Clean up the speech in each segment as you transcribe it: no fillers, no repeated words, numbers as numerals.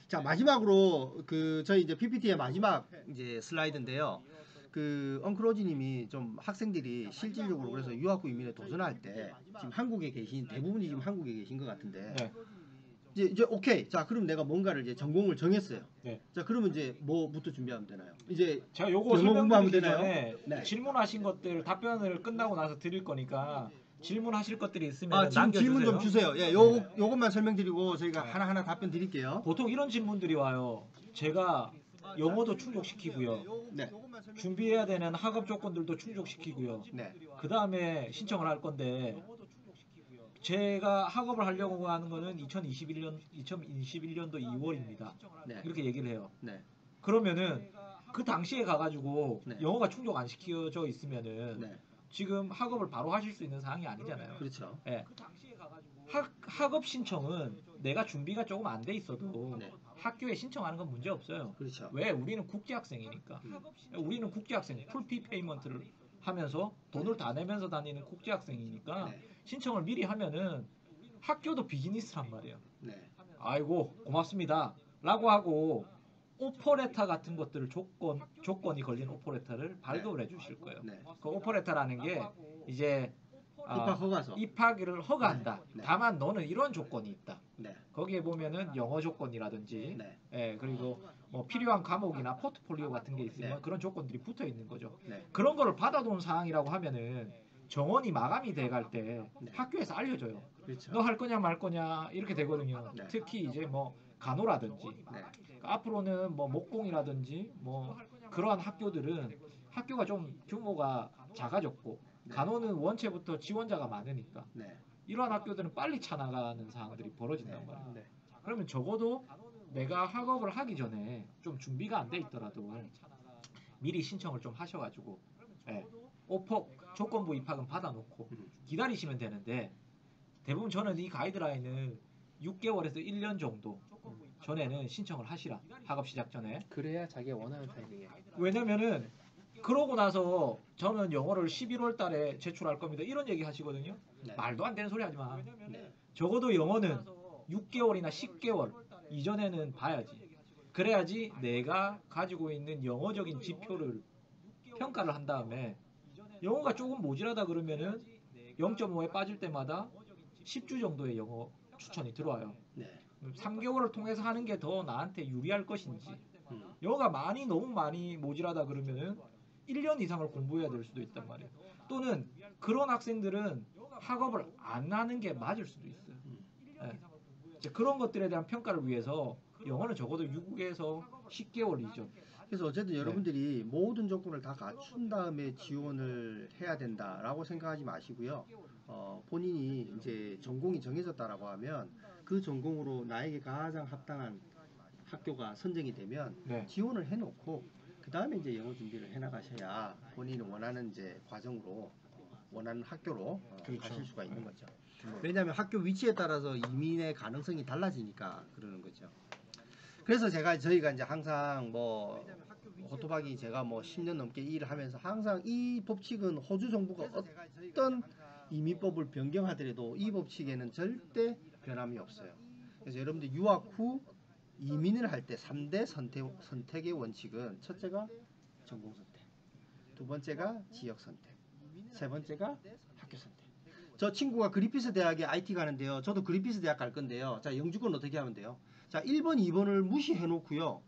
자, 마지막으로 그 저희 이제 PPT의 마지막 이제 슬라이드인데요. 그 엉클로지님이 좀 학생들이 실질적으로 그래서 유학구 이민에 도전할 때 지금 한국에 계신 대부분이 지금 한국에 계신 것 같은데 네. 이제 오케이. 자, 그럼 내가 뭔가를 이제 전공을 정했어요. 네. 자, 그러면 이제 뭐부터 준비하면 되나요? 이제 제가 요거 영어 공부하면 설명드리기 되나요? 전에 네. 질문하신 것들 답변을 끝나고 나서 드릴 거니까 질문하실 것들이 있으면 지금 남겨주세요. 질문 좀 주세요. 예, 요것만 설명드리고 저희가 네. 하나하나 답변 드릴게요. 보통 이런 질문들이 와요. 제가 영어도 충족시키고요. 네. 준비해야 되는 학업 조건들도 충족시키고요. 네. 그 다음에 신청을 할 건데 제가 학업을 하려고 하는 거는 2021년도 2월입니다. 네. 이렇게 얘기를 해요. 네. 그러면은 그 당시에 가가지고 네. 영어가 충족 안 시켜져 있으면은 네. 지금 학업을 바로 하실 수 있는 상황이 아니잖아요. 그렇죠. 예. 학업 신청은 내가 준비가 조금 안 돼 있어도 네. 학교에 신청하는 건 문제 없어요. 그렇죠. 왜? 우리는 국제학생이니까. 우리는 국제학생 풀피 페이먼트를 하면서 돈을 다 내면서 다니는 국제학생이니까 네. 신청을 미리 하면은 학교도 비즈니스란 말이에요. 네. 아이고 고맙습니다 라고 하고 오퍼레터 같은 것들을 조건이 걸린 오퍼레터를 발급을 해주실 거예요. 네. 그 오퍼레터라는 게 이제 입학 허가서. 입학을 허가한다. 네. 다만 너는 이런 조건이 있다. 네. 거기에 보면은 영어 조건이라든지, 네. 예, 그리고 뭐 필요한 과목이나 포트폴리오 같은 게 있으면 네. 그런 조건들이 붙어 있는 거죠. 네. 그런 거를 받아놓은 사항이라고 하면은 정원이 마감이 돼갈 때 네. 학교에서 알려줘요. 그렇죠. 너 할 거냐 말 거냐 이렇게 되거든요. 네. 특히 이제 뭐 간호라든지 네. 그러니까 앞으로는 뭐 목공이라든지 뭐 그러한 학교들은 학교가 좀 규모가 작아졌고 네. 간호는 원체부터 지원자가 많으니까 네. 이러한 학교들은 빨리 차나가는 상황들이 벌어진단 말이에요. 네. 그러면 적어도 내가 학업을 하기 전에 좀 준비가 안 돼 있더라도 미리 신청을 좀 하셔가지고 예, 오퍼 조건부 입학은 받아놓고 기다리시면 되는데 대부분 저는 이 가이드라인을 6개월에서 1년 정도 전에는 신청을 하시라. 학업 시작 전에. 그래야 자기가 원하는 타이밍에. 왜냐면은 그러고 나서 저는 영어를 11월 달에 제출할 겁니다. 이런 얘기 하시거든요. 네. 말도 안 되는 소리 하지 마. 네. 적어도 영어는 6개월이나 10개월 이전에는 봐야지. 그래야지 내가 가지고 있는 영어적인 지표를 평가를 한 다음에 영어가 조금 모자라다 그러면은 0.5에 빠질 때마다 10주 정도의 영어 추천이 들어와요. 네. 3개월을 통해서 하는 게 더 나한테 유리할 것인지 영어가 너무 많이 모자라다 그러면은 1년 이상을 공부해야 될 수도 있단 말이에요. 또는 그런 학생들은 학업을 안 하는 게 맞을 수도 있어요. 네. 이제 그런 것들에 대한 평가를 위해서 영어는 적어도 6에서 10개월 이전. 그래서 어쨌든 여러분들이 모든 조건을 다 갖춘 다음에 지원을 해야 된다라고 생각하지 마시고요. 본인이 이제 전공이 정해졌다라고 하면 그 전공으로 나에게 가장 합당한 학교가 선정이 되면 네. 지원을 해놓고 그 다음에 이제 영어 준비를 해나가셔야 본인이 원하는 이제 과정으로 원하는 학교로 그렇죠. 가실 수가 있는 거죠. 왜냐하면 학교 위치에 따라서 이민의 가능성이 달라지니까 그러는 거죠. 그래서 저희가 이제 항상 뭐 호토박이 제가 뭐 10년 넘게 일을 하면서 항상 이 법칙은 호주 정부가 어떤 이민법을 변경하더라도 이 법칙에는 절대 변함이 없어요. 그래서 여러분들 유학 후 이민을 할 때 3대 선택의 원칙은 첫째가 전공 선택, 두 번째가 지역 선택, 세 번째가 학교 선택. 저 친구가 그리피스 대학에 IT 가는데요. 저도 그리피스 대학 갈 건데요. 자, 영주권 어떻게 하면 돼요? 자, 1번, 2번을 무시해 놓고요.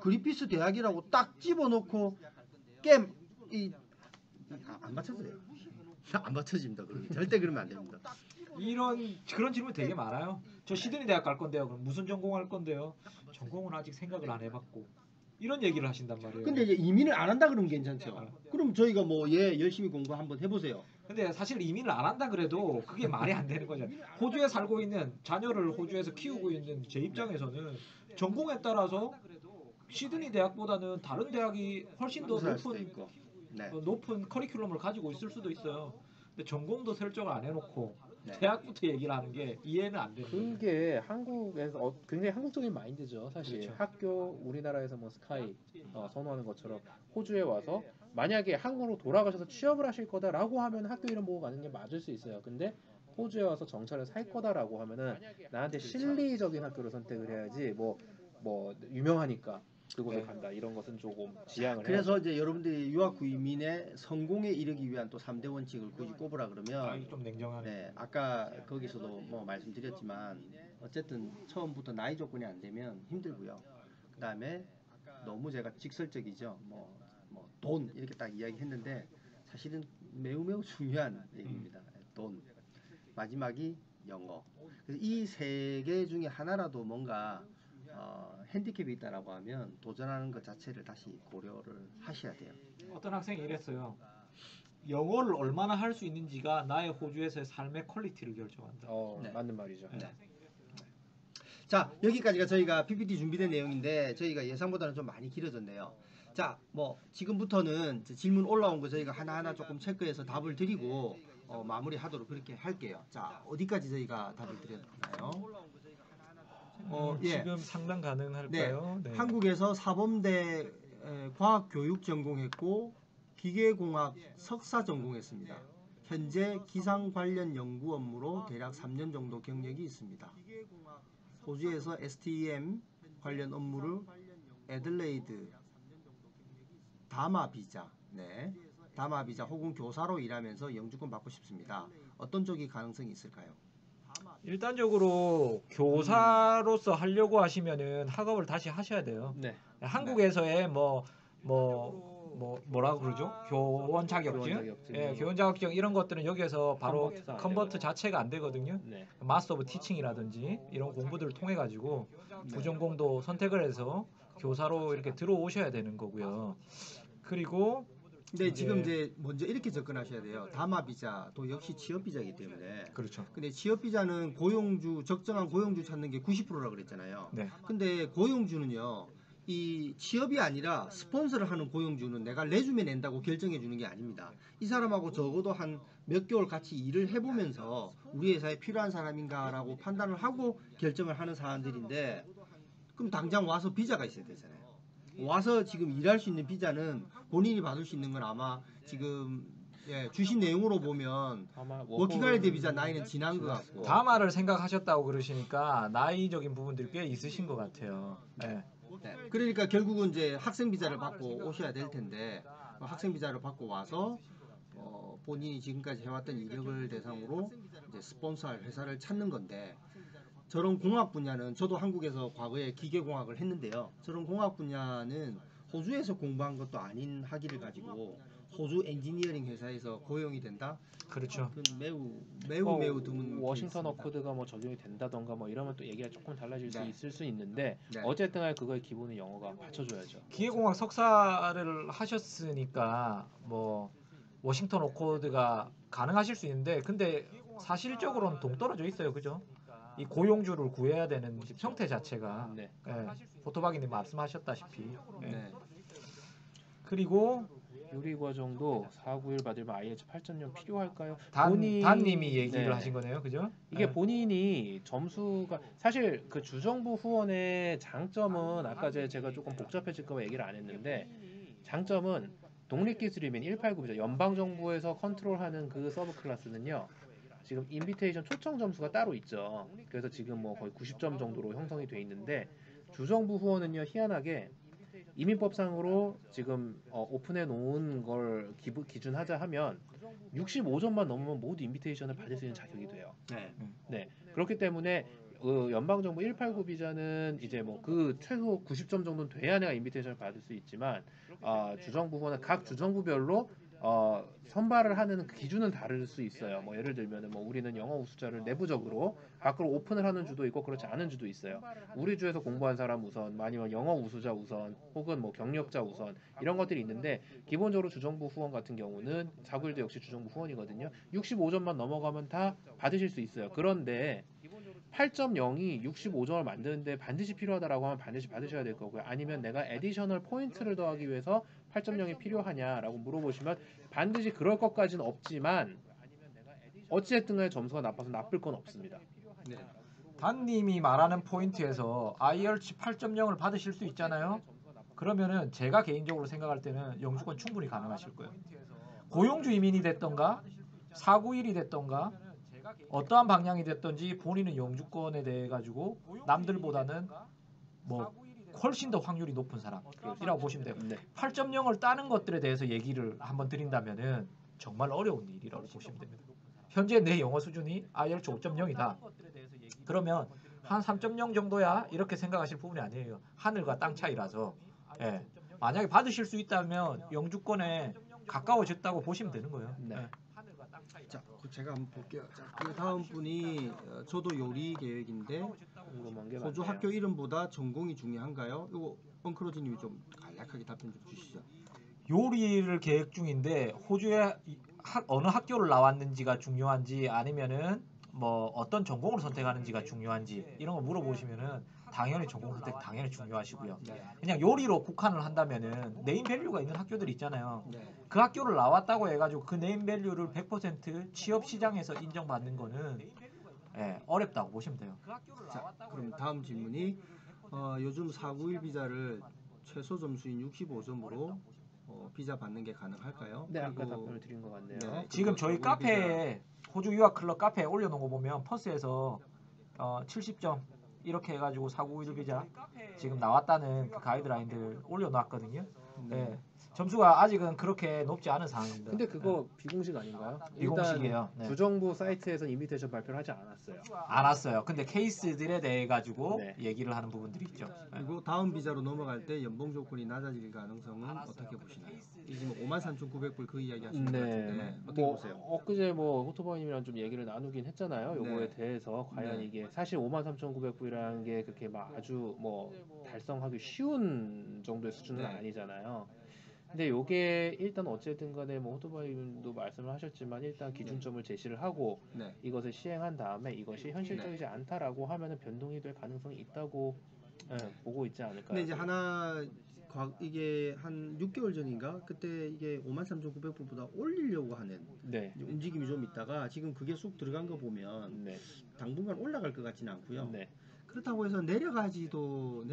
그리피스 대학이라고 딱 집어넣고 안 맞춰져요. 안 맞춰집니다. 그러면 절대 그러면 안 됩니다. 그런 질문 되게 많아요. 저 시드니 대학 갈 건데요. 그럼 무슨 전공할 건데요? 전공은 아직 생각을 안 해봤고 이런 얘기를 하신단 말이에요. 근데 이제 이민을 안 한다 그러면 괜찮죠. 그럼 저희가 뭐 열심히 공부 한번 해보세요. 근데 사실 이민을 안 한다 그래도 그게 말이 안 되는 거죠. 호주에 살고 있는 자녀를 호주에서 키우고 있는 제 입장에서는 전공에 따라서 시드니 대학보다는 다른 대학이 훨씬 더 우수할 수도 있고. 네. 높은 커리큘럼을 가지고 있을 수도 있어요. 근데 전공도 설정을 안 해놓고 네. 대학부터 얘기를 하는 게 이해는 안 되는 거예요. 그게 한국에서 굉장히 한국적인 마인드죠. 사실 그렇죠. 학교 우리나라에서 뭐 스카이 선호하는 것처럼 호주에 와서 만약에 한국으로 돌아가셔서 취업을 하실 거다라고 하면 학교 이름 보고 가는 게 맞을 수 있어요. 근데 호주에 와서 정착을 살 거다라고 하면은 나한테 실리적인 학교를 선택을 해야지 뭐 뭐 유명하니까 그곳을 네. 간다 이런 것은 조금 지양을 해야 그래서 이제 여러분들이 유학 구移民의 성공에 이르기 위한 또 3대 원칙을 굳이 꼽으라 그러면 이거 좀 냉정하네. 네, 아까 거기서도 뭐 말씀드렸지만 어쨌든 처음부터 나이 조건이 안 되면 힘들고요. 그 다음에 너무 제가 직설적이죠. 뭐 돈 이렇게 딱 이야기했는데 사실은 매우 중요한 얘기입니다. 돈. 마지막이 영어. 그래서 이 세 개 중에 하나라도 뭔가 핸디캡이 있다라고 하면 도전하는 것 자체를 다시 고려를 하셔야 돼요. 어떤 학생이 이랬어요. 영어를 얼마나 할 수 있는지가 나의 호주에서의 삶의 퀄리티를 결정한다. 네. 맞는 말이죠. 네. 자, 여기까지가 저희가 PPT 준비된 내용인데 저희가 예상보다는 좀 많이 길어졌네요. 자, 뭐 지금부터는 질문 올라온 거 저희가 하나하나 조금 체크해서 답을 드리고 마무리하도록 그렇게 할게요. 자, 어디까지 저희가 답을 드렸나요? 예. 지금 상담 가능할까요? 네. 한국에서 사범대 과학교육 전공했고 기계공학 석사 전공했습니다. 현재 기상 관련 연구 업무로 대략 3년 정도 경력이 있습니다. 호주에서 STEM 관련 업무를 애들레이드 다마 비자, 다마 비자 혹은 교사로 일하면서 영주권 받고 싶습니다. 어떤 쪽이 가능성이 있을까요? 일단적으로 교사로서 하려고 하시면은 학업을 다시 하셔야 돼요. 네. 한국에서의 뭐라고 그러죠? 교원 자격증, 교원 자격증 이런 것들은 여기에서 바로 컨버트 자체가 안 되거든요. 네. 마스터 오브 티칭이라든지 이런 공부들을 통해 가지고 부전공도 선택을 해서 교사로 이렇게 들어오셔야 되는 거고요. 그리고 근데 지금 이제 먼저 이렇게 접근하셔야 돼요. 다마 비자도 역시 취업 비자이기 때문에. 그렇죠. 근데 취업 비자는 고용주 적정한 고용주 찾는 게 90%라 그랬잖아요. 네. 근데 고용주는요. 이 취업이 아니라 스폰서를 하는 고용주는 내가 레주메 낸다고 결정해 주는 게 아닙니다. 이 사람하고 적어도 한 몇 개월 같이 일을 해보면서 우리 회사에 필요한 사람인가라고 판단을 하고 결정을 하는 사람들인데 그럼 당장 와서 비자가 있어야 되잖아요. 와서 지금 일할 수 있는 비자는 본인이 받을 수 있는 건 아마 지금 주신 내용으로 보면 아마 워킹할리데이 비자 나이는 지난 것 같고 다마를 생각하셨다고 그러시니까 나이적인 부분들이 꽤 있으신 것 같아요. 네. 그러니까 결국은 이제 학생 비자를 받고 오셔야 될 텐데 학생 비자를 받고 와서 본인이 지금까지 해왔던 이력을 대상으로 이제 스폰서할 회사를 찾는 건데 저런 공학 분야는 저도 한국에서 과거에 기계공학을 했는데요. 저런 공학 분야는 호주에서 공부한 것도 아닌 학위를 가지고 호주 엔지니어링 회사에서 고용이 된다? 그렇죠. 그건 매우 드문 워싱턴 케이스입니다. 어코드가 뭐 적용이 된다던가 뭐 이러면 또 얘기가 조금 달라질 수 네. 있을 수 있는데 네. 어쨌든 간에 그거의 기본은 영어가 받쳐줘야죠. 기계공학 석사를 하셨으니까 뭐 워싱턴 오코드가 가능하실 수 있는데 근데 사실적으로는 동떨어져 있어요. 그죠? 이 고용주를 구해야 되는 형태 자체가 네. 포토박이님 말씀하셨다시피 네. 그리고 요리 과정도 491 받으면 IH 8.0 필요할까요? 단님이 얘기를 네. 하신 거네요. 그죠? 이게 본인이 점수가 사실 그 주정부 후원의 장점은 아까 제가 조금 복잡해질까 봐 얘기를 안 했는데 장점은 독립기술이면 189비자 연방정부에서 컨트롤하는 그 서브 클래스는요. 지금 인비테이션 초청 점수가 따로 있죠. 그래서 지금 뭐 거의 90점 정도로 형성이 돼 있는데 주정부 후원은요 희한하게 이민법상으로 지금 오픈해 놓은 걸 기준하자 하면 65점만 넘으면 모두 인비테이션을 받을 수 있는 자격이 돼요. 네. 그렇기 때문에 연방정부 189 비자는 이제 뭐 그 최소 90점 정도는 돼야 내가 인비테이션을 받을 수 있지만 주정부 후원은 각 주정부별로 선발을 하는 그 기준은 다를 수 있어요. 뭐 예를 들면은 뭐 우리는 영어 우수자를 내부적으로 밖으로 오픈을 하는 주도 있고 그렇지 않은 주도 있어요. 우리 주에서 공부한 사람 우선, 아니면 영어 우수자 우선, 혹은 뭐 경력자 우선 이런 것들이 있는데 기본적으로 주정부 후원 같은 경우는 491도 역시 주정부 후원이거든요. 65점만 넘어가면 다 받으실 수 있어요. 그런데 8.0이 65점을 만드는데 반드시 필요하다라고 하면 반드시 받으셔야 될 거고요. 아니면 내가 에디셔널 포인트를 더하기 위해서 8.0이 필요하냐라고 물어보시면 반드시 그럴 것까지는 없지만 어찌됐든 간에 점수가 나빠서 나쁠 건 없습니다. 네. 단님이 말하는 포인트에서 IELTS 8.0을 받으실 수 있잖아요. 그러면은 제가 개인적으로 생각할 때는 영주권 충분히 가능하실 거예요. 고용주 이민이 됐던가 491이 됐던가 어떠한 방향이 됐든지 본인은 영주권에 대해 가지고 남들보다는 뭐 훨씬 더 확률이 높은 사람이라고 보시면 돼요. 네. 8.0을 따는 것들에 대해서 얘기를 한번 드린다면은 정말 어려운 일이라고 보시면 됩니다. 현재 내 영어 수준이 IELTS 5.0이다. 그러면 한 3.0 정도야 이렇게 생각하실 부분이 아니에요. 하늘과 땅 차이라서. 예. 만약에 받으실 수 있다면 영주권에 가까워졌다고 보시면 되는 거예요. 네. 예. 자, 제가 한번 볼게요. 자, 그 다음 분이 저도 요리 계획인데 궁금한 게 호주 많네요. 학교 이름보다 전공이 중요한가요? 이거 엉크로즈님이 좀 간략하게 답변 좀 주시죠. 요리를 계획 중인데 호주에 어느 학교를 나왔는지가 중요한지 아니면은 뭐 어떤 전공을 선택하는지가 중요한지 이런 거 물어보시면은 당연히 전공 선택 당연히 중요하시고요. 네. 그냥 요리로 국한을 한다면은 네임 밸류가 있는 학교들이 있잖아요. 네. 그 학교를 나왔다고 해가지고 그 네임 밸류를 100% 취업 시장에서 인정받는 거는 어렵다고 보시면 돼요. 자, 그럼 다음 질문이 요즘 491 비자를 최소 점수인 65점으로 비자 받는 게 가능할까요? 네, 아까 그리고 답변을 드린 것 같네요. 네. 지금 저희 491 카페에 호주 유학 클럽 카페에 올려놓은 거 보면 퍼스에서 70점 이렇게 해가지고 491 비자 지금 나왔다는 그 가이드라인들 올려놨거든요. 네. 점수가 아직은 그렇게 높지 않은 상황입니다. 근데 그거 비공식 아닌가요? 비공식이에요. 일단 네. 주정부 사이트에서 인비테이션 발표를 하지 않았어요. 안 왔어요. 근데 케이스들에 대해 가지고 네. 얘기를 하는 부분들이 있죠. 네. 그리고 다음 비자로 넘어갈 때 연봉 조건이 낮아질 가능성은 어떻게 보시나요? 이 지금 53,900불 그 이야기 하시는 것 같은데 어떻게 뭐 보세요? 엊그제 뭐 호토바님이랑 좀 얘기를 나누긴 했잖아요. 요거에 네. 대해서 과연 네. 이게 사실 53,900불이라는 게 그렇게 막 아주 뭐 달성하기 쉬운 정도의 수준은 네. 아니잖아요. 근데 요게 일단 어쨌든 간에 뭐 호토바님도 말씀을 하셨지만 일단 기준점을 제시를 하고 네. 이것을 시행한 다음에 이것이 현실적이지 않다라고 하면은 변동이 될 가능성이 있다고 보고 있지 않을까요? 근데 이제 하나 이게 한 6개월 전인가 그때 이게 53,900불보다 올리려고 하는 네. 이제 움직임이 좀 있다가 지금 그게 쑥 들어간 거 보면 네. 당분간 올라갈 것 같지는 않고요. 네. 그렇다고 해서 내려가기에도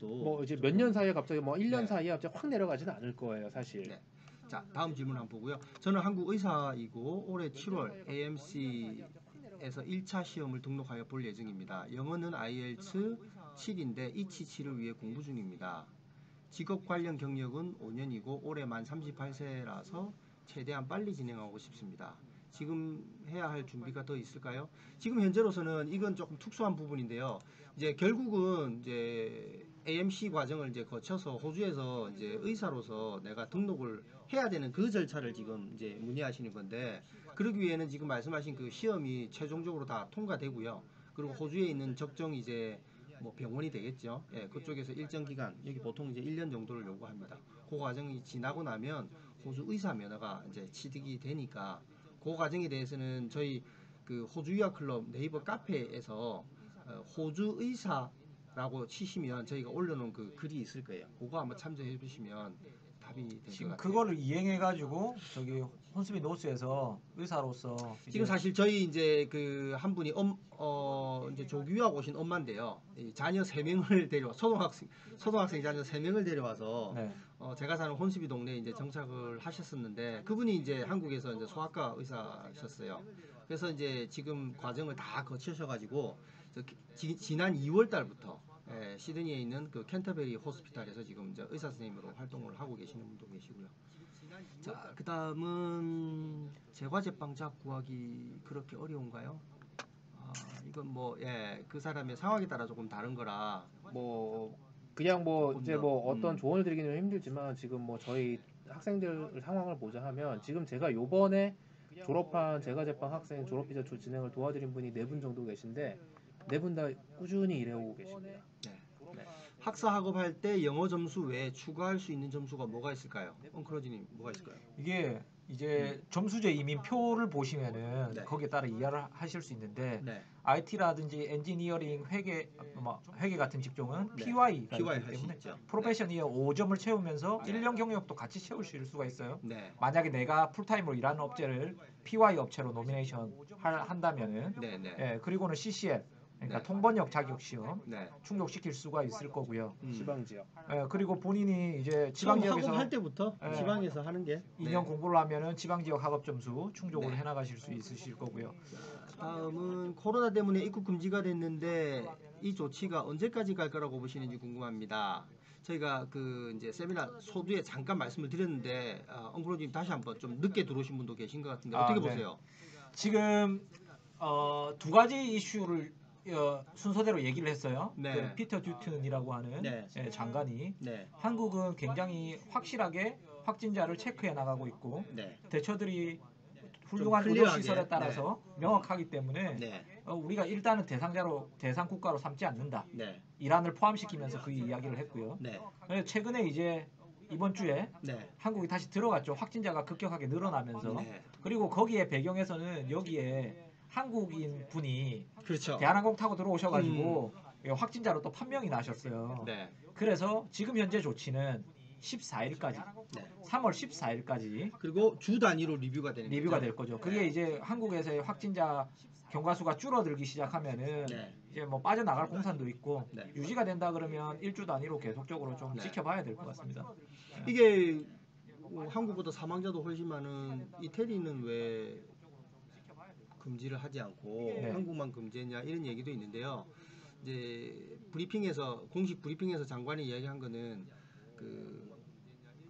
뭐 이제 몇 년 사이에 갑자기 뭐 1년 네. 사이에 갑자기 확 내려가지는 않을 거예요, 사실. 네. 자, 다음 질문 한번 보고요. 저는 한국 의사이고 올해 7월 AMC에서 1차 시험을 등록하여 볼 예정입니다. 영어는 IELTS 7인데 ET7을 위해 공부 중입니다. 직업 관련 경력은 5년이고 올해 만 38세라서 최대한 빨리 진행하고 싶습니다. 지금 해야 할 준비가 더 있을까요? 지금 현재로서는 이건 조금 특수한 부분인데요. 이제 결국은 이제 AMC 과정을 이제 거쳐서 호주에서 이제 의사로서 내가 등록을 해야 되는 그 절차를 지금 이제 문의하시는 건데, 그러기 위해는 지금 말씀하신 그 시험이 최종적으로 다 통과되고요. 그리고 호주에 있는 적정 이제 뭐 병원이 되겠죠. 예, 그쪽에서 일정 기간, 여기 보통 이제 1년 정도를 요구합니다. 그 과정이 지나고 나면 호주 의사 면허가 이제 취득이 되니까 그 과정에 대해서는 저희 그 호주 유학 클럽 네이버 카페에서 호주 의사라고 치시면 저희가 올려놓은 그 글이 있을 거예요. 그거 한번 참조해 보시면 답이 될 것 지금 같아요. 그거를 이행해가지고 저기 혼스비 노스에서 의사로서 지금 사실 저희 이제 그 한 분이 이제 조기 유학 오신 엄마인데요. 이 자녀 3명을 데려와 초등학생 자녀 3명을 데려와서 네. 제가 사는 혼스비 동네에 이제 정착을 하셨었는데 그분이 이제 한국에서 이제 소아과 의사셨어요. 그래서 이제 지금 과정을 다 거치셔가지고 지난 2월 달부터 시드니에 있는 그 캔터베리 호스피탈에서 지금 이제 의사 선생님으로 활동을 하고 계시는 분도 계시고요. 자, 그 다음은 제과제빵자 구하기 그렇게 어려운가요? 이건 뭐 그 사람의 상황에 따라 조금 다른 거라 뭐 그냥 뭐 조금 이제 더, 뭐 어떤 조언을 드리기는 힘들지만 지금 뭐 저희 학생들 상황을 보자 하면 지금 제가 요번에 졸업한 제과제빵 학생 졸업비자 진행을 도와드린 분이 4분 정도 계신데 4분 다 꾸준히 일해오고 계십니다. 학사 학업할 때 영어 점수 외에 추가할 수 있는 점수가 뭐가 있을까요? 엉크로지님 뭐가 있을까요? 이게 이제 점수제 이민표를 보시면은 네. 거기에 따라 이해를 하실 수 있는데 네. IT라든지 엔지니어링, 회계 같은 직종은 네. PY가 PY 있기 할 수 때문에 있죠. 프로페셔널 이어 5점을 채우면서 1년 경력도 같이 채우실 수가 있어요. 네. 만약에 내가 풀타임으로 일하는 업체를 PY 업체로 노미네이션 한다면은 네. 네. 그리고는 CCL 그러니까 네. 통번역 자격 시험 네. 충족시킬 수가 있을 거고요. 지방 지역. 그리고 본인이 이제 지방 지방 지역에서 학업할 때부터 네. 지방에서 하는 게 2년 공부를 하면은 지방 지역 학업 점수 충족을 네. 해나가실 수 있으실 거고요. 다음은 코로나 때문에 입국 금지가 됐는데 이 조치가 언제까지 갈 거라고 보시는지 궁금합니다. 저희가 그 이제 세미나 소두에 잠깐 말씀을 드렸는데 엉프로님 다시 한번 좀 늦게 들어오신 분도 계신 것 같은데 어떻게 네. 보세요? 지금 두 가지 이슈를 순서대로 얘기를 했어요. 네. 그 피터 듀튼이라고 하는 네. 장관이 네, 한국은 굉장히 확실하게 확진자를 체크해 나가고 있고 네, 대처들이 훌륭한 좀 의료 클리어하게, 시설에 따라서 명확하기 때문에 네, 우리가 일단은 대상 국가로 삼지 않는다. 네, 이란을 포함시키면서 그 이야기를 했고요. 네, 그래서 최근에 이제 이번 주에 네, 한국이 다시 들어갔죠. 확진자가 급격하게 늘어나면서. 네. 그리고 거기에 배경에서는 여기에 한국인 분이 그렇죠. 대한항공 타고 들어오셔가지고 확진자로 또 판명이 나셨어요. 네, 그래서 지금 현재 조치는 14일까지, 네. 3월 14일까지 그리고 주 단위로 리뷰가 되는 리뷰가 거죠? 될 거죠. 그게 이제 한국에서의 확진자 경과수가 줄어들기 시작하면은 네. 이제 뭐 빠져나갈 공산도 있고 네. 유지가 된다 그러면 일주 단위로 계속적으로 좀 네. 지켜봐야 될 것 같습니다. 이게 한국보다 사망자도 훨씬 많은 이태리는 왜 금지를 하지 않고 네. 한국만 금지했냐 이런 얘기도 있는데요. 이제 브리핑에서 공식 브리핑에서 장관이 이야기한 거는 그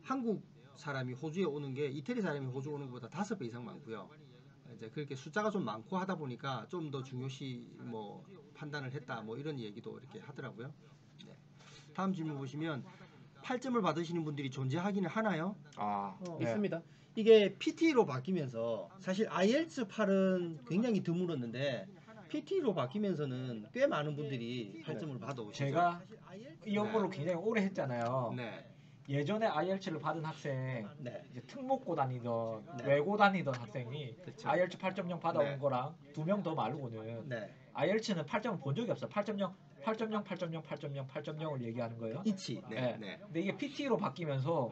한국 사람이 호주에 오는 게 이태리 사람이 호주 오는 것보다 5배 이상 많고요. 이제 그렇게 숫자가 좀 많고 하다 보니까 좀 더 중요시 뭐 판단을 했다 뭐 이런 얘기도 이렇게 하더라고요. 네. 다음 질문 보시면 8점을 받으시는 분들이 존재하기는 하나요? 네. 있습니다. 이게 PT로 바뀌면서 사실 IELTS 8은 굉장히 드물었는데 PT로 바뀌면서는 꽤 많은 분들이 8점을 받아오시죠. 제가 이 연구를 굉장히 오래 했잖아요. 네, 예전에 IELTS를 받은 학생, 네, 이제 특목고 다니던 네. 외고 다니던 학생이 그쵸. IELTS 8.0 받아온 네. 거랑 2명 더 말고는 네. IELTS는 8점을 본 적이 없어요. 8.0, 8.0, 8.0, 8.0, 8.0을 얘기하는 거예요. 이치. 네, 네. 네. 근데 이게 PT로 바뀌면서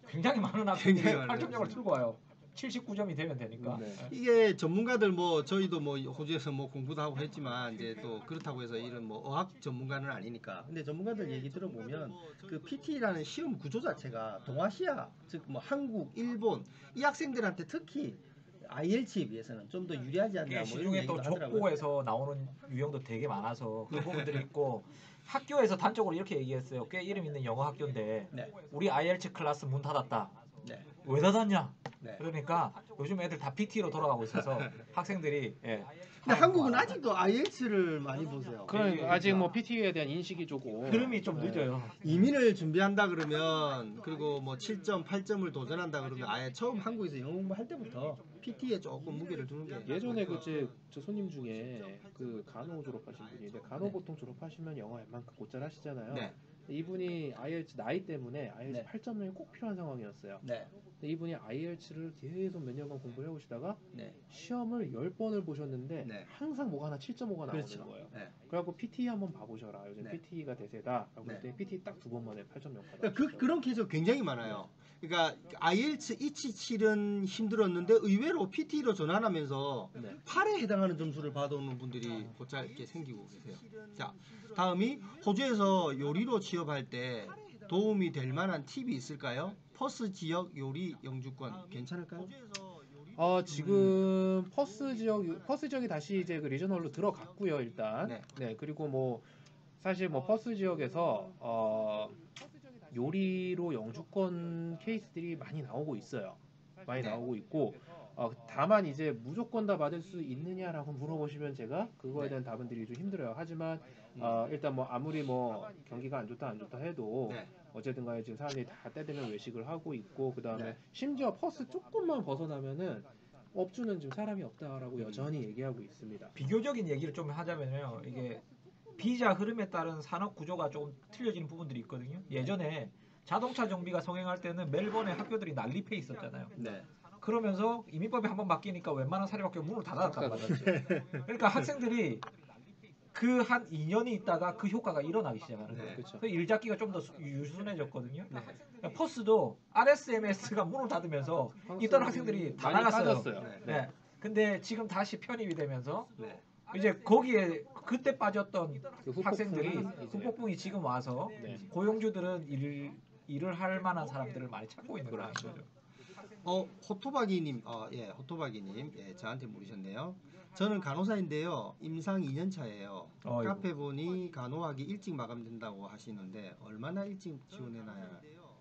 굉장히 많은 학생들이 굉장히 많은 8.0을 들고 와요. 79점이 되면 되니까. 네. 이게 전문가들 뭐 저희도 뭐 호주에서 뭐 공부도 하고 했지만 이제 또 그렇다고 해서 이런 뭐 어학 전문가는 아니니까. 근데 전문가들 얘기 들어보면 그 PT라는 시험 구조 자체가 동아시아 즉 뭐 한국, 일본 이 학생들한테 특히 IELTS에 비해서는 좀 더 유리하지 않나 이게 뭐 이런 시중에 얘기도 또 하더라고요. 족보에서 나오는 유형도 되게 많아서 그 부분들이 있고 학교에서 단적으로 이렇게 얘기했어요. 꽤 이름 있는 영어 학교인데 네, 우리 IELTS 클래스 문 닫았다. 네, 왜 닫았냐? 네. 그러니까 요즘 애들 다 PT로 돌아가고 있어서 학생들이 근데 한국은 아직도 IELTS를 많이 보세요. 그러니까 아직 뭐 PT에 대한 인식이 조금 흐름이 좀 늦어요. 이민을 준비한다 그러면 그리고 뭐 7점, 8점을 도전한다 그러면 아예 처음 한국에서 영어 공부할 때부터 PT에 조금 무게를 두는 게 예전에 저 손님 중에 그 간호 졸업하신 분인데 간호 보통 졸업하시면 영어 웬만큼 곧잘 하시잖아요. 네. 이분이 IELTS 나이 때문에 IELTS 네. 8점이 꼭 필요한 상황이었어요. 네. 근데 이분이 IELTS를 계속 몇 년간 공부를 해오시다가 네. 시험을 10번을 보셨는데 네. 항상 뭐가 하나 7.5가 그렇죠. 나오는 거예요. 네. 그래갖고 PT 한번 봐보셔라. 요즘 네. PT가 대세다. 그래서 네. 그때 PT 딱 2번 만에 8.0 그러니까 받았어요. 그런 케이스가 굉장히 많아요. 그러니까 IELTS 277은 힘들었는데 의외로 PT로 전환하면서 네. 8에 해당하는 점수를 받아오는 분들이 곧잘 이렇게 생기고 계세요. 자, 다음이 호주에서 요리로 취업할 때 도움이 될 만한 팁이 있을까요? 퍼스 지역 요리 영주권 괜찮을까요? 지금 퍼스 지역이 다시 이제 그 리저널로 들어갔고요, 일단. 네. 네. 그리고 뭐 사실 뭐 퍼스 지역에서 요리로 영주권 케이스들이 많이 나오고 있어요. 많이 네. 나오고 있고 다만 이제 무조건 다 받을 수 있느냐라고 물어보시면 제가 그거에 네. 대한 답은 드리기 좀 힘들어요. 하지만 일단 뭐 아무리 뭐 경기가 안 좋다 해도 네. 어쨌든 간에 지금 사람들이 다 때 되면 외식을 하고 있고 그 다음에 네. 심지어 퍼스 조금만 벗어나면은 업주는 지금 사람이 없다라고 여전히 얘기하고 있습니다. 비교적인 얘기를 좀 하자면요. 이게 비자 흐름에 따른 산업 구조가 조금 틀려지는 부분들이 있거든요. 예전에 자동차 정비가 성행할 때는 멜번의 학교들이 난립해 있었잖아요. 네. 그러면서 이민법이 한번 바뀌니까 웬만한 사립학교 문을 닫았단 말이죠. 그러니까 학생들이 그 한 2년이 있다가 그 효과가 일어나기 시작하는 거예요. 네. 그렇죠. 그래서 일 잡기가 좀 더 유순해졌거든요. 그러니까 퍼스도 RSMS가 문을 닫으면서 있던 학생들이 다 많이 나갔어요. 빠졌어요. 네. 네. 근데 지금 다시 편입이 되면서 네. 이제 거기에 그때 빠졌던 그 학생들이 후폭풍이 이제 후폭풍이 지금 와서 네. 고용주들은 일을 할 만한 사람들을 많이 찾고 있는 거죠. 호토바기님, 호토바기님, 저한테 물으셨네요. 저는 간호사인데요. 임상 2년 차예요. 어이구. 카페 보니 간호학이 일찍 마감된다고 하시는데 얼마나 일찍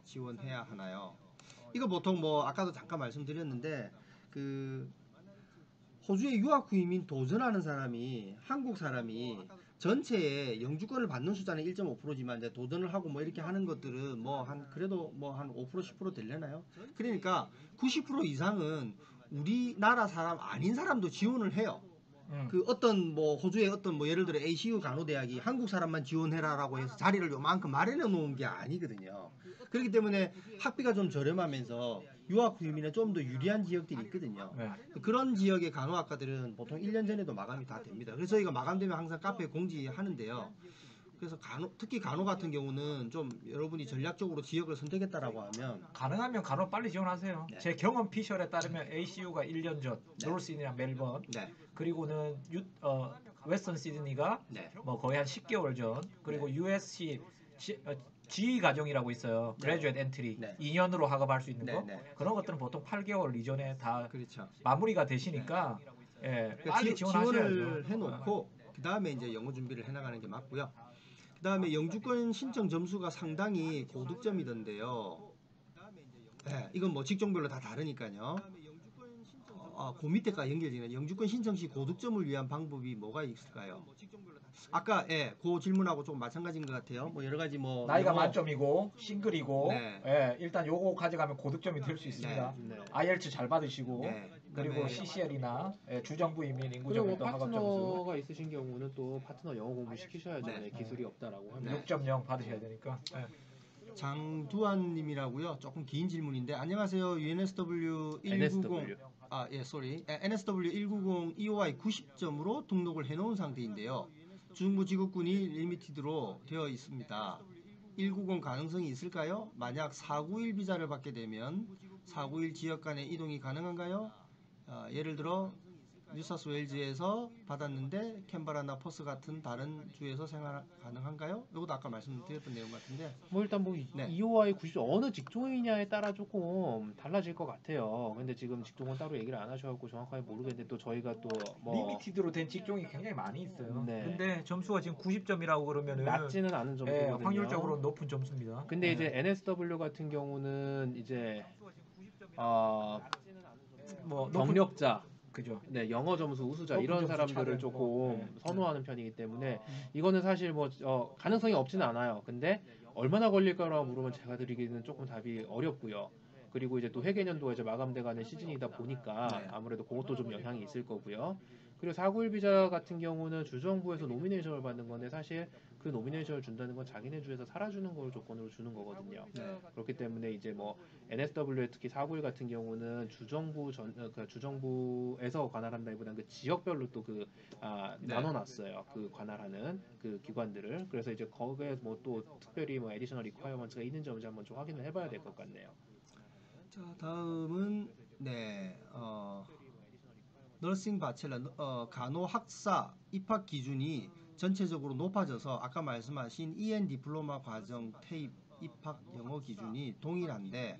지원해야 하나요? 이거 보통 뭐 아까도 잠깐 말씀드렸는데 그 호주에 유학 후이민 도전하는 사람이 한국 사람이 전체의 영주권을 받는 숫자는 1.5%지만 이제 도전을 하고 뭐 이렇게 하는 것들은 뭐 한 그래도 뭐 한 5% 10% 되려나요? 그러니까 90% 이상은 우리나라 사람 아닌 사람도 지원을 해요. 그 어떤 뭐 호주의 어떤 뭐 예를 들어 ACU 간호대학이 한국 사람만 지원해라라고 해서 자리를 요만큼 마련해 놓은 게 아니거든요. 그렇기 때문에 학비가 좀 저렴하면서 유학 후이민에 좀 더 유리한 지역들이 있거든요. 네. 그런 지역의 간호학과들은 보통 1년 전에도 마감이 다 됩니다. 그래서 저희가 마감되면 항상 카페에 공지하는데요. 그래서 특히 간호 같은 경우는 좀 여러분이 전략적으로 지역을 선택했다라고 하면 가능하면 간호 빨리 지원하세요. 네. 제 경험 피셜에 따르면 ACU가 1년 전, 네. 노스시드니랑 멜번, 네, 그리고는 웨스턴 시드니가 네, 뭐 거의 한 10개월 전, 그리고 USC GE 과정이라고 있어요. 네. 그레듀에이트 엔트리 네. 2년으로 학업할 수 있는 네, 거. 네. 그런 것들은 보통 8개월 이전에 다 그렇죠. 마무리가 되시니까 그러니까 빨리 지원하셔야죠. 지원을 해놓고 그 다음에 이제 영어 준비를 해나가는 게 맞고요. 그 다음에 영주권 신청 점수가 상당히 고득점이던데요. 네, 이건 뭐 직종별로 다 다르니까요. 그 밑에가 연결되는 영주권 신청 시 고득점을 위한 방법이 뭐가 있을까요? 아까 그 질문하고 조금 마찬가지인 것 같아요. 뭐 여러 가지 뭐 나이가 영어, 만점이고 싱글이고 네. 일단 요거 가져가면 고득점이 될 수 있습니다. 네. IELTS 잘 받으시고 네. 그리고 그다음에 CCL이나 주정부 이민 그리고 인구정도 학업 점수 파트너가 있으신 경우는 또 파트너 영어 공부 시키셔야죠. 네. 네, 기술이 없다라고 하면. 네. 6.0 받으셔야 되니까. 장두환님이라고요. 조금 긴 질문인데 안녕하세요. UNSW 190 NSW. NSW 190 EOI 90점으로 등록을 해놓은 상태인데요. 중부 지급군이 리미티드로 되어 있습니다. 190 가능성이 있을까요? 만약 491 비자를 받게 되면 491 지역 간의 이동이 가능한가요? 예를 들어 뉴사스웨일즈에서 받았는데 캔버라나 퍼스 같은 다른 주에서 생활 가능한가요? 이것도 아까 말씀드렸던 내용 같은데 뭐 일단 뭐 네. EOI 90 어느 직종이냐에 따라 조금 달라질 것 같아요. 근데 지금 직종은 따로 얘기를 안 하셔갖고 정확하게 모르겠는데 또 저희가 또 뭐 리미티드로 된 직종이 굉장히 많이 있어요. 네. 근데 점수가 지금 90점이라고 그러면은 낮지는 않은 정도거든요. 확률적으로 높은 점수입니다. 근데 이제 NSW 같은 경우는 이제 뭐 경력자, 그죠. 네, 영어 점수 우수자 높은 이런 점수 사람들을 찾는 조금 거. 네. 선호하는 편이기 때문에 이거는 사실 뭐 가능성이 없지는 않아요. 근데 얼마나 걸릴까라고 물으면 제가 드리기는 조금 답이 어렵고요. 그리고 이제 또 회계년도가 이제 마감돼가는 시즌이다 보니까 네. 아무래도 그것도 좀 영향이 있을 거고요. 그리고 491 비자 같은 경우는 주정부에서 노미네이션을 받는 건데 사실 그 노미네이션을 준다는 건 자기네 주에서 살아주는 걸 조건으로 주는 거거든요. 네. 그렇기 때문에 이제 뭐 NSW에 특히 491 같은 경우는 주정부에서 관할한다기보다는 그 지역별로 또 그 네. 나눠놨어요. 그 관할하는 그 기관들을. 그래서 이제 거기에 뭐 또 특별히 뭐 에디셔널 리ኳ이어먼트가 있는지 없는지 한번 좀 확인을 해봐야 될 것 같네요. 자, 다음은 너싱 바첼러 간호 학사 입학 기준이 전체적으로 높아져서 아까 말씀하신 EN 디플로마 과정 테입 입학 영어 기준이 동일한데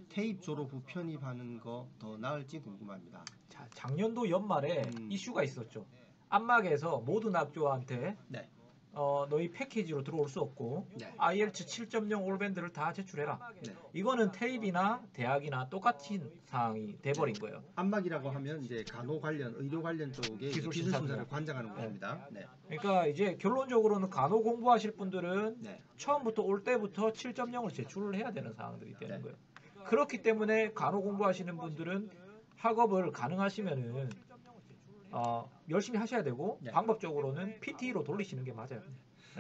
테입 졸업 후 편입하는 거 더 나을지 궁금합니다. 자, 작년도 연말에 음. 이슈가 있었죠. 안막에서 모든 학교한테 네. 너희 패키지로 들어올 수 없고 네. IELTS 7.0 올밴드를 다 제출해라. 네. 이거는 테입이나 대학이나 똑같은 사항이 돼버린 거예요. 안막이라고 하면 이제 간호 관련, 의료 관련 쪽에 기술 기술 심사를 심사입니다. 관장하는 곳입니다. 네. 그러니까 이제 결론적으로는 간호 공부하실 분들은 네. 처음부터 올 때부터 7.0을 제출을 해야 되는 상황들이 되는 네. 거예요. 그렇기 때문에 간호 공부하시는 분들은 학업을 가능하시면은 열심히 하셔야 되고 네. 방법적으로는 PT로 돌리시는 게 맞아요.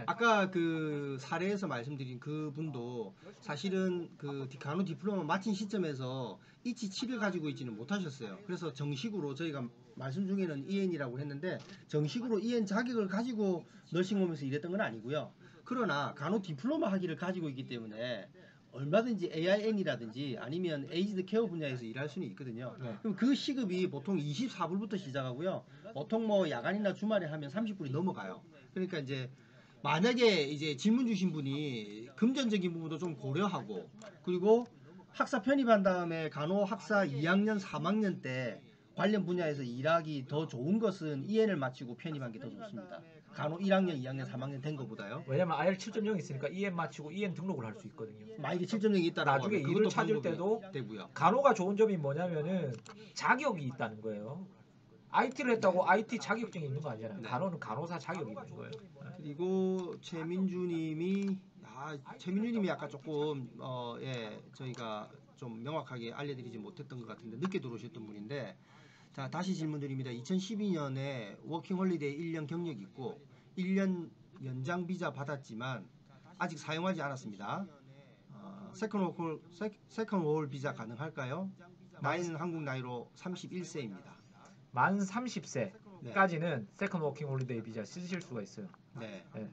아까 그 사례에서 말씀드린 그 분도 사실은 그 간호 디플로마 마친 시점에서 이치 7을 가지고 있지는 못하셨어요. 그래서 정식으로 저희가 말씀 중에는 EN이라고 했는데 정식으로 EN 자격을 가지고 너싱홈에서 일했던 건 아니고요. 그러나 간호 디플로마 학위를 가지고 있기 때문에 얼마든지 AIN이라든지 아니면 에이즈드 케어 분야에서 일할 수는 있거든요. 네. 그럼 그 시급이 보통 24불부터 시작하고요. 보통 뭐 야간이나 주말에 하면 30불이 넘어가요. 그러니까 이제 만약에 이제 질문 주신 분이 금전적인 부분도 좀 고려하고 그리고 학사 편입한 다음에 간호학사 2학년, 3학년 때 관련 분야에서 일하기 더 좋은 것은 EN을 마치고 편입한 게 더 좋습니다. 간호 1학년, 2학년, 3학년 된 것보다요. 왜냐면 IR 7.0 있으니까 EM 마치고 EN 등록을 할 수 있거든요. 만약에 7.0이 있다라고 나중에 하면 일을 그것도 찾을 방법이 때도 되고요. 간호가 좋은 점이 뭐냐면은 자격이 있다는 거예요. IT를 했다고 IT 자격증이 있는 거 아니잖아요. 네. 간호는 간호사 자격이 있는 거예요. 그리고 최민주님이 최민주님이 아까 조금 저희가 좀 명확하게 알려드리지 못했던 것 같은데 늦게 들어오셨던 분인데 자 다시 질문드립니다. 2012년에 워킹홀리데이 1년 경력이 있고 1년 연장 비자 받았지만 아직 사용하지 않았습니다. 세컨 월 비자 가능할까요? 나이는 한국 나이로 31세입니다. 만 30세까지는 세컨 워킹 홀리데이 비자 쓰실 수가 있어요. 네. 네.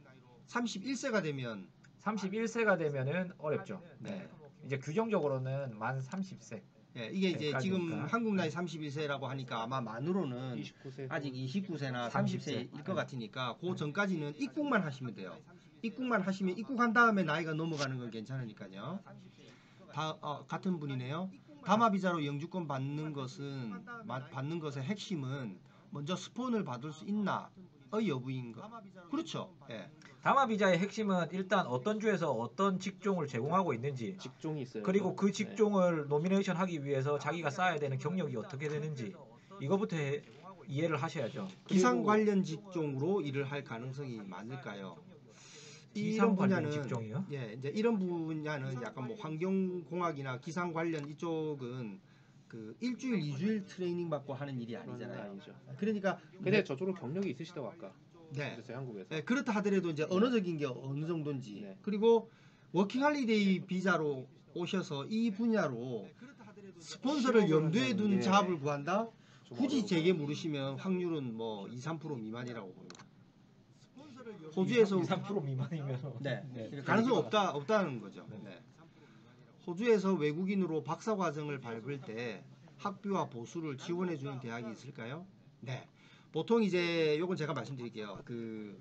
31세가 되면 31세가 되면은 어렵죠. 네. 이제 규정적으로는 만 30세. 예, 이게 이제 지금 까지니까. 한국 나이 31세라고 하니까 아마 만으로는 29세 아직 29세나 30세. 30세일 것 같으니까 그 전까지는 입국만 하시면 돼요. 입국만 하시면 입국한 다음에 나이가 넘어가는 건 괜찮으니까요. 같은 분이네요. 다마 비자로 영주권 받는 것의 핵심은 먼저 스폰을 받을 수 있나의 여부인 것. 그렇죠. 예. 다마 비자의 핵심은 일단 어떤 주에서 어떤 직종을 제공하고 있는지, 직종이 있어요. 그리고 그 직종을 노미네이션 하기 위해서 자기가 쌓아야 되는 경력이 어떻게 되는지 이거부터 이해를 하셔야죠. 기상 관련 직종으로 일을 할 가능성이 많을까요? 기상 관련 직종이요? 예, 이제 이런 분야는 약간 뭐 환경공학이나 기상 관련 이쪽은 그 일주일, 2주일 트레이닝 받고 하는 일이 아니잖아요. 아니죠. 그러니까 근데 저쪽으로 경력이 있으시다고 아까 네. 그랬어요, 한국에서. 네, 그렇다 하더라도 이제 언어적인 게 어느 정도인지 네. 그리고 워킹홀리데이 비자로 오셔서 이 분야로 스폰서를 염두에 둔 예. 잡을 구한다? 좀 굳이 어려워. 제게 물으시면 확률은 뭐 2, 3% 미만이라고 봅니다. 호주에서 3% 미만이면 네, 가능성 없다는 거죠. 네. 호주에서 외국인으로 박사 과정을 밟을 때 학비와 보수를 지원해 주는 대학이 있을까요? 네. 보통 이제 요건 제가 말씀드릴게요. 그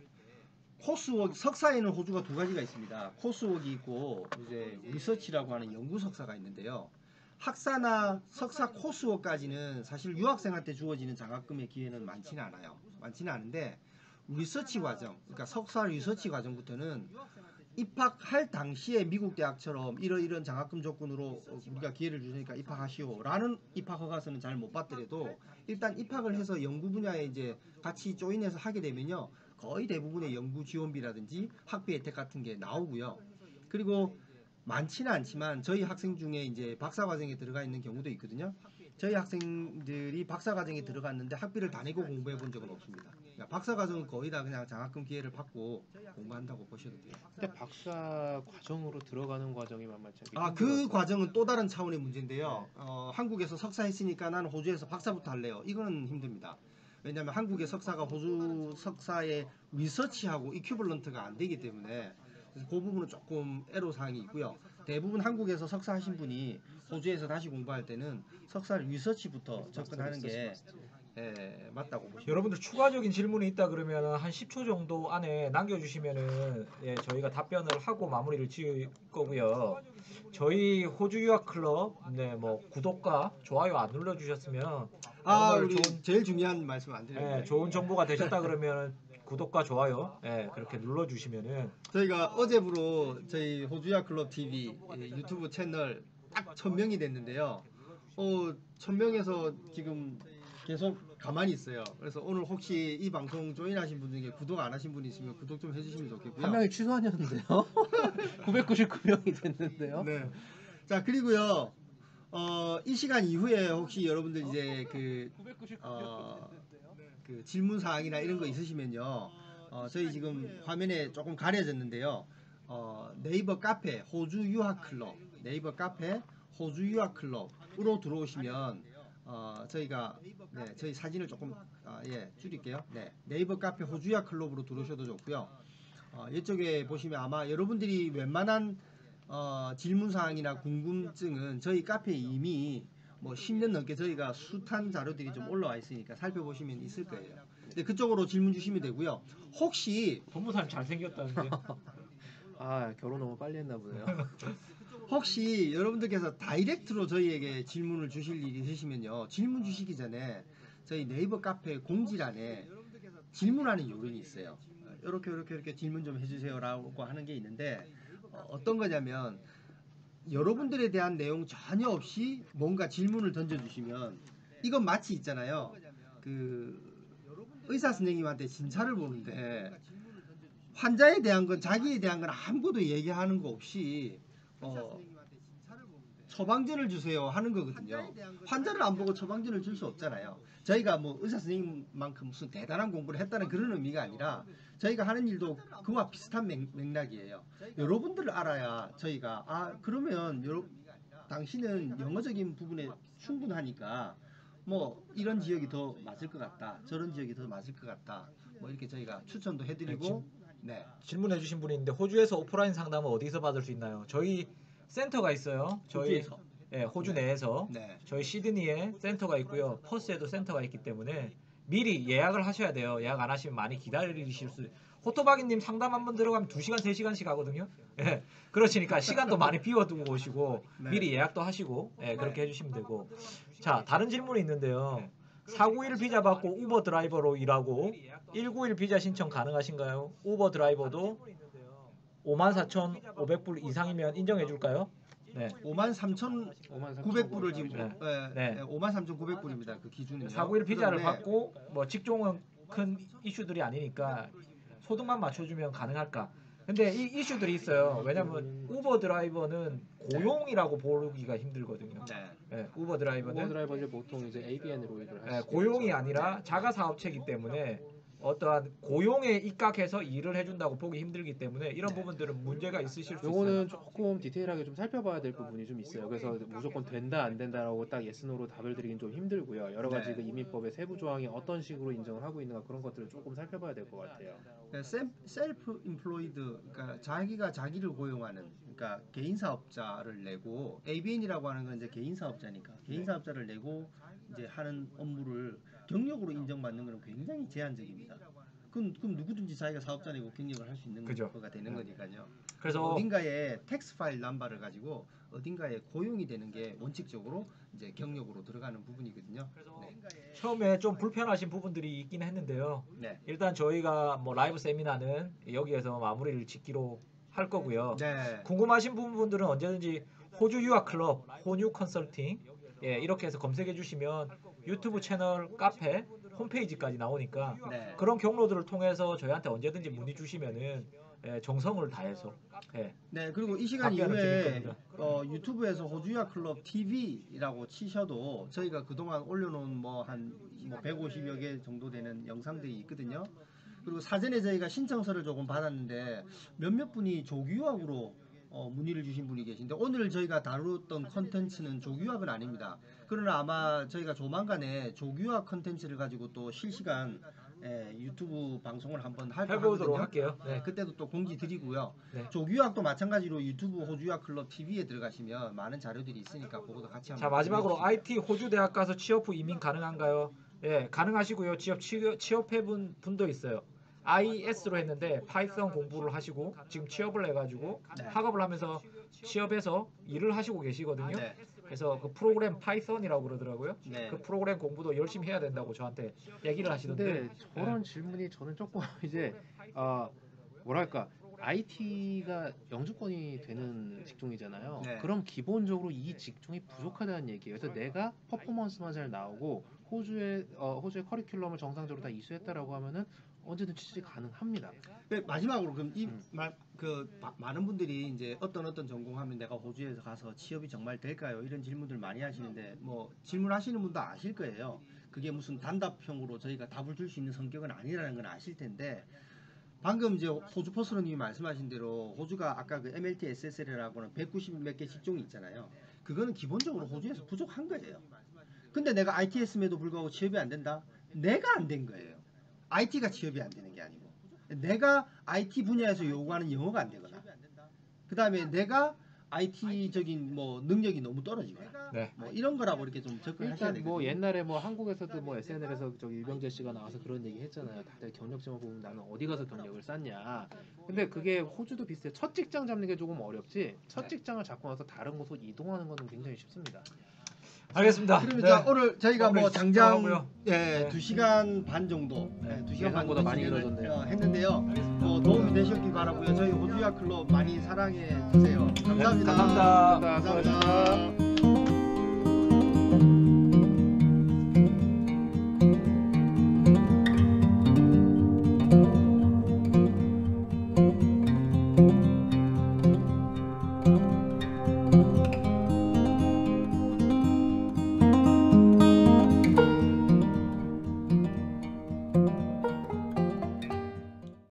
코스웍 석사에는 호주가 두 가지가 있습니다. 코스웍이 있고 이제 리서치라고 하는 연구 석사가 있는데요. 학사나 석사 코스웍까지는 사실 유학생한테 주어지는 장학금의 기회는 많지는 않아요. 많지는 않은데 리서치 과정, 그러니까 석사 리서치 과정부터는 입학할 당시에 미국 대학처럼 이런 장학금 조건으로 우리가 기회를 주니까 입학하시오라는 입학 허가서는 잘 못 받더라도 일단 입학을 해서 연구 분야에 이제 같이 조인해서 하게 되면요 거의 대부분의 연구 지원비라든지 학비 혜택 같은 게 나오고요. 그리고 많지는 않지만 저희 학생 중에 이제 박사 과정에 들어가 있는 경우도 있거든요. 저희 학생들이 박사 과정에 들어갔는데 학비를 다 내고 공부해 본 적은 없습니다. 그러니까 박사 과정은 거의 다 그냥 장학금 기회를 받고 공부한다고 보셔도 돼요. 근데 박사 과정으로 들어가는 과정이 만만치 않게 그 힘들어서. 과정은 또 다른 차원의 문제인데요. 한국에서 석사 했으니까 나는 호주에서 박사부터 할래요. 이거는 힘듭니다. 왜냐하면 한국의 석사가 호주 석사의 리서치하고 이큐벌런트가 안 되기 때문에 그래서 그 부분은 조금 애로사항이 있고요. 대부분 한국에서 석사 하신 분이 호주에서 다시 공부할 때는 석사 리서치부터 접근하는 게 맞다고 보시면 여러분들 추가적인 질문이 있다 그러면 한 10초 정도 안에 남겨주시면은 저희가 답변을 하고 마무리를 지을 거고요. 저희 호주 유학 클럽 뭐 구독과 좋아요 안 눌러주셨으면 오늘 우리 제일 중요한 말씀 안 드렸는데 좋은 정보가 되셨다 그러면 구독과 좋아요 그렇게 눌러주시면은 저희가 어제부로 저희 호주야 클럽 TV 유튜브 채널 딱 1000명이 됐는데요. 1000명에서 지금 계속 가만히 있어요. 그래서 오늘 혹시 이 방송 조인하신 분 중에 구독 안 하신 분이 있으면 구독 좀 해주시면 좋겠고요. 한 명이 취소하셨는데요. 999명이 됐는데요. 네. 자 그리고요. 이 시간 이후에 혹시 여러분들 이제 그 질문 사항이나 이런 거 있으시면요. 저희 지금 화면에 조금 가려졌는데요. 네이버 카페 호주 유학 클럽 네이버 카페 호주 유학 클럽으로 들어오시면 저희가 저희 사진을 조금 줄일게요. 네이버 카페 호주 유학 클럽으로 들어오셔도 좋고요. 이쪽에 보시면 아마 여러분들이 웬만한 질문 사항이나 궁금증은 저희 카페에 이미 뭐 10년 넘게 저희가 숱한 자료들이 좀 올라와 있으니까 살펴보시면 있을 거예요. 근데 그쪽으로 질문 주시면 되고요. 혹시 법무사님 잘생겼다는데. 아 결혼 너무 빨리 했나 보네요. 혹시 여러분들께서 다이렉트로 저희에게 질문을 주실 일이 있으시면요. 질문 주시기 전에 저희 네이버 카페 공지란에 질문하는 요령이 있어요. 이렇게 질문 좀 해주세요라고 하는 게 있는데 어떤 거냐면 여러분들에 대한 내용 전혀 없이 뭔가 질문을 던져주시면 이건 마치 있잖아요. 그 의사 선생님한테 진찰을 보는데 환자에 대한 건 자기에 대한 건 아무것도 얘기하는 거 없이 처방전을 주세요 하는 거거든요. 환자를 안 보고 처방전을 줄 수 없잖아요. 저희가 뭐 의사 선생님만큼 무슨 대단한 공부를 했다는 그런 의미가 아니라 저희가 하는 일도 그와 비슷한 맥락이에요. 여러분들을 알아야 저희가 그러면 당신은 영어적인 부분에 충분하니까 뭐 이런 지역이 더 맞을 것 같다, 저런 지역이 더 맞을 것 같다, 뭐 이렇게 저희가 추천도 해드리고. 네. 질문해주신 분이 있는데 호주에서 오프라인 상담은 어디서 받을 수 있나요? 저희 센터가 있어요. 저희 호주에서. 호주 내에서 네. 저희 시드니에 센터가 있고요. 퍼스에도 센터가 있기 때문에 미리 예약을 하셔야 돼요. 예약 안 하시면 많이 기다리실 수. 호토바기님 상담 한번 들어가면 2시간, 3시간씩 하거든요. 예. 그러시니까 시간도 많이 비워두고 오시고 네. 미리 예약도 하시고 그렇게 해주시면 되고. 자, 다른 질문이 있는데요. 491 비자 받고 우버 드라이버로 일하고 191 비자 신청 가능하신가요? 우버 드라이버도 54,500불 이상이면 인정해 줄까요? 네. 53,900불을 지금 네. 53,900불입니다. 그 기준은요. 491 비자를 그다음에 받고 뭐 직종은 큰 이슈들이 아니니까 소득만 맞춰주면 가능할까? 근데 이 이슈들이 있어요. 왜냐면 우버 드라이버는 고용이라고 보기가 힘들거든요. 네, 우버 드라이버는 우버 드라이버는 보통 이제 ABN으로 일을 하시죠. 고용이 아니라 자가사업체이기 때문에 어떠한 고용에 입각해서 일을 해준다고 보기 힘들기 때문에 이런 부분들은 문제가 있으실 수 있어요. 요거는 조금 디테일하게 좀 살펴봐야 될 부분이 좀 있어요. 그래서 무조건 된다 안 된다라고 딱 예스노로 답을 드리긴 좀 힘들고요. 여러 가지 그 이민법의 세부 조항이 어떤 식으로 인정을 하고 있는가 그런 것들을 조금 살펴봐야 될 것 같아요. 셀프 임플로이드, 그러니까 자기가 자기를 고용하는, 그러니까 개인 사업자를 내고, ABN이라고 하는 건 이제 개인 사업자니까 개인 사업자를 내고 이제 하는 업무를 경력으로 인정받는 것은 굉장히 제한적입니다. 그럼 누구든지 자기가 사업자 내고 경력을 할 수 있는 거가 되는 거니까요. 그래서 어딘가에 텍스 파일 넘버를 가지고 어딘가에 고용이 되는 게 원칙적으로 이제 경력으로 들어가는 부분이거든요. 네. 처음에 좀 불편하신 부분들이 있긴 했는데요. 네. 일단 저희가 뭐 라이브 세미나는 여기에서 마무리를 짓기로 할 거고요. 네. 궁금하신 부분들은 언제든지 호주 유학 클럽, 호뉴 컨설팅 이렇게 해서 검색해 주시면 유튜브 채널, 카페, 홈페이지까지 나오니까 네. 그런 경로들을 통해서 저희한테 언제든지 문의 주시면은 정성을 다해서 네, 그리고 이 시간 답변을 드릴 이후에 겁니다. 유튜브에서 호주유학 클럽 TV라고 치셔도 저희가 그동안 올려놓은 뭐 한 150여 개 정도 되는 영상들이 있거든요. 그리고 사전에 저희가 신청서를 조금 받았는데 몇몇 분이 조기유학으로 문의를 주신 분이 계신데 오늘 저희가 다루었던 컨텐츠는 조기유학은 아닙니다. 그러나 아마 저희가 조만간에 조기유학 컨텐츠를 가지고 또 실시간 유튜브 방송을 한번 해보도록 할게요. 네, 그때도 또 공지 드리고요. 네. 조기유학도 마찬가지로 유튜브 호주유학 클럽 TV에 들어가시면 많은 자료들이 있으니까 그것도 같이 한번. 자, 마지막으로 IT 호주 대학 가서 취업 후 이민 가능한가요? 예, 가능하시고요. 취업해본 분도 있어요. IS로 했는데 파이썬 공부를 하시고 지금 취업을 해가지고 학업을 하면서 취업해서 일을 하시고 계시거든요. 네. 그래서 그 프로그램 파이썬이라고 그러더라고요. 네. 그 프로그램 공부도 열심히 해야 된다고 저한테 얘기를 하시던데. 근데 저런 질문이 저는 조금 이제 뭐랄까 IT가 영주권이 되는 직종이잖아요. 네. 그럼 기본적으로 이 직종이 부족하다는 얘기예요. 그래서 내가 퍼포먼스만 잘 나오고 호주의 커리큘럼을 정상적으로 다 이수했다라고 하면은 언제든 취직 가능합니다. 마지막으로 그럼 많은 분들이 이제 어떤 전공하면 내가 호주에서 가서 취업이 정말 될까요? 이런 질문들 많이 하시는데 뭐 질문하시는 분도 아실 거예요. 그게 무슨 단답형으로 저희가 답을 줄 수 있는 성격은 아니라는 건 아실 텐데 방금 이제 호주 포스로님이 말씀하신 대로 호주가 아까 그 MLT SSL이라고는 190 몇 개 직종이 있잖아요. 그거는 기본적으로 호주에서 부족한 거예요. 근데 내가 IT 했음에도 불구하고 취업이 안 된다? 내가 안 된 거예요. IT가 취업이 안 되는 게 아니고 내가 IT 분야에서 요구하는 영어가 안 되거나 그 다음에 내가 IT적인 뭐 능력이 너무 떨어지고 네. 뭐 이런 거라고 이렇게 좀 접근하셔야 일단 되거든요. 뭐 옛날에 뭐 한국에서도 뭐 SNL에서 저기 유병재 씨가 나와서 그런 얘기 했잖아요. 다들 경력직만 보면 나는 어디 가서 경력을 쌓냐. 근데 그게 호주도 비슷해. 첫 직장 잡는 게 조금 어렵지. 첫 직장을 잡고 나서 다른 곳으로 이동하는 거는 굉장히 쉽습니다. 알겠습니다. 그러면 네. 자, 오늘 저희가 뭐 오늘 당장 들어가고요. 예, 네. 2시간 반 정도, 네. 2시간 반 예상보다 정도 많이 진행을, 길어졌네요. 했는데요. 뭐 도움이 되셨길 바라고요. 저희 호주야 클럽 많이 사랑해 주세요. 감사합니다. 감사합니다. 감사합니다. 감사합니다.